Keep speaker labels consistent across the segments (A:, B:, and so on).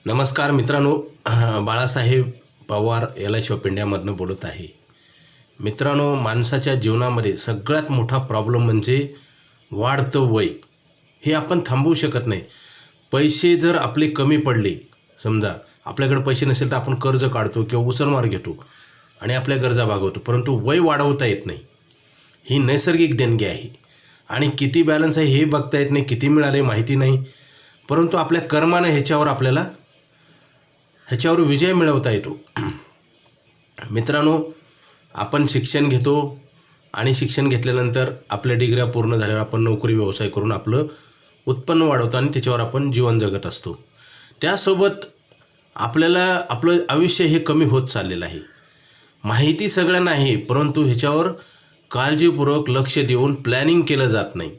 A: नमस्कार मित्रांनो, Balasaheb Pawar LIC of इंडियामधनं बोलत आहे. मित्रांनो, माणसाच्या जीवनामध्ये सगळ्यात मोठा प्रॉब्लेम म्हणजे वाढतं वय. हे आपण थांबवू शकत नाही. पैसे जर आपले कमी पडले, समजा आपल्याकडे पैसे नसेल तर आपण कर्ज काढतो किंवा उसरमार घेतो आणि आपल्या गरजा भागवतो, परंतु वय वाढवता येत नाही. ही नैसर्गिक देणगी आहे आणि किती बॅलन्स आहे हे बघता येत नाही, किती मिळाले माहिती नाही, परंतु आपल्या कर्मानं ह्याच्यावर विजय मिळवता येतो. मित्रांनो, आपण शिक्षण घेतो आणि शिक्षण घेतल्यानंतर आपल्या डिग्र्या पूर्ण झाल्यावर आपण नोकरी व्यवसाय करून आपलं उत्पन्न वाढवतो आणि त्याच्यावर आपण जीवन जगत असतो. त्यासोबत आपल्याला आपलं आयुष्य हे कमी होत चाललेलं आहे. माहिती सगळ्यांना आहे, परंतु ह्याच्यावर काळजीपूर्वक लक्ष देऊन प्लॅनिंग केलं जात नाही.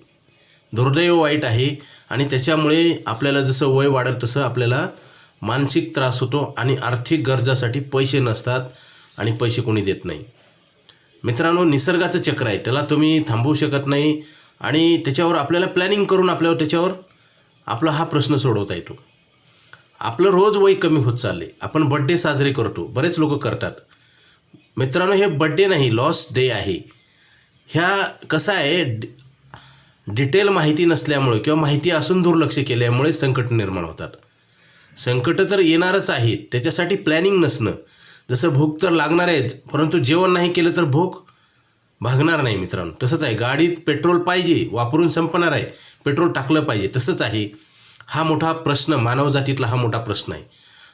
A: दुर्दैव वाईट आहे आणि त्याच्यामुळे आपल्याला जसं वय वाढत तसं आपल्याला मानसिक त्रास होतो आणि आर्थिक गरजासाठी पैसे नसतात आणि पैसे कोणी देत नाही. मित्रांनो, निसर्गाचं चक्र आहे, त्याला तुम्ही थांबवू शकत नाही आणि त्याच्यावर आपल्याला प्लॅनिंग करून त्याच्यावर आपला हा प्रश्न सोडवता येतो. आपलं रोज वय कमी होत चालले. आपण बड्डे साजरे करतो, बरेच लोक करतात. मित्रांनो, हे बड्डे नाही, लॉस्ट डे आहे. ह्या कसं आहे, डिटेल माहिती नसल्यामुळे किंवा माहिती असून दुर्लक्ष केल्यामुळे संकट निर्माण होतात. संकट तर येणारच आहेत, त्याच्यासाठी प्लॅनिंग नसणं. जसं भूक तर लागणार आहेच, परंतु जेवण नाही केलं तर भूक भागणार नाही. मित्रांनो, तसंच आहे. गाडीत पेट्रोल पाहिजे, वापरून संपणार आहे, पेट्रोल टाकलं पाहिजे. तसंच आहे. हा मोठा प्रश्न, मानवजातीतला हा मोठा प्रश्न आहे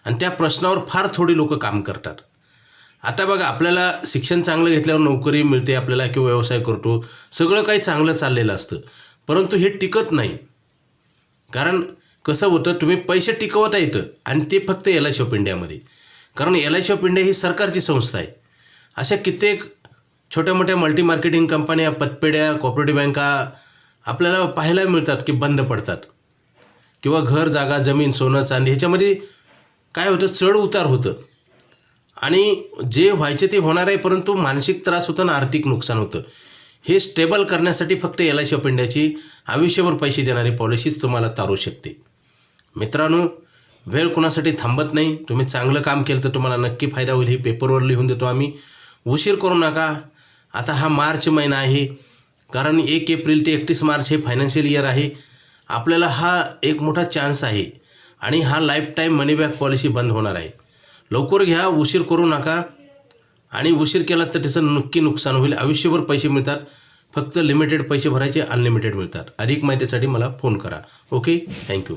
A: आणि त्या प्रश्नावर फार थोडी लोक काम करतात. आता बघा, आपल्याला शिक्षण चांगलं घेतल्यावर नोकरी मिळते आपल्याला किंवा व्यवसाय करतो, सगळं काही चांगलं चाललेलं असतं, परंतु हे टिकत नाही. कारण कसं होतं, तुम्ही पैसे टिकवता येतं आणि ते फक्त LIC ऑफ इंडियामध्ये. कारण LIC ऑफ इंडिया ही सरकारची संस्था आहे. अशा कित्येक छोट्या मोठ्या मल्टी मार्केटिंग कंपन्या, पतपेढ्या, कोऑपरेटिव्ह बँका आपल्याला पाहायला मिळतात की बंद पडतात. किंवा घर, जागा, जमीन, सोनं, चांदी ह्याच्यामध्ये काय होतं, चढ उतार होतं आणि जे व्हायचे ते होणार आहे, परंतु मानसिक त्रास होतो आणि आर्थिक नुकसान होतं. हे स्टेबल करण्यासाठी फक्त LIC ऑफ इंडियाची आयुष्यभर पैसे देणारी पॉलिसीच तुम्हाला तारू शकते. मित्रांनो, वेळ कोणासाठी थांबत नाही. तुम्ही चांगलं काम केलं तर तुम्हाला नक्की फायदा होईल. हे पेपरवर लिहून देतो आम्ही. उशीर करू नका. आता हा मार्च महिना आहे, कारण 1 एप्रिल ते 31 मार्च हे फायनान्शियल इयर आहे. आपल्याला हा एक मोठा चान्स आहे आणि हा लाईफ टाईम मनी बॅक पॉलिसी बंद होणार आहे. लवकर घ्या, उशीर करू नका. आणि उशीर केला तर त्याचं नक्की नुकसान होईल. आयुष्यभर पैसे मिळतात, फक्त लिमिटेड पैसे भरायचे, अनलिमिटेड मिळतात. अधिक माहितीसाठी मला फोन करा. Okay, thank you.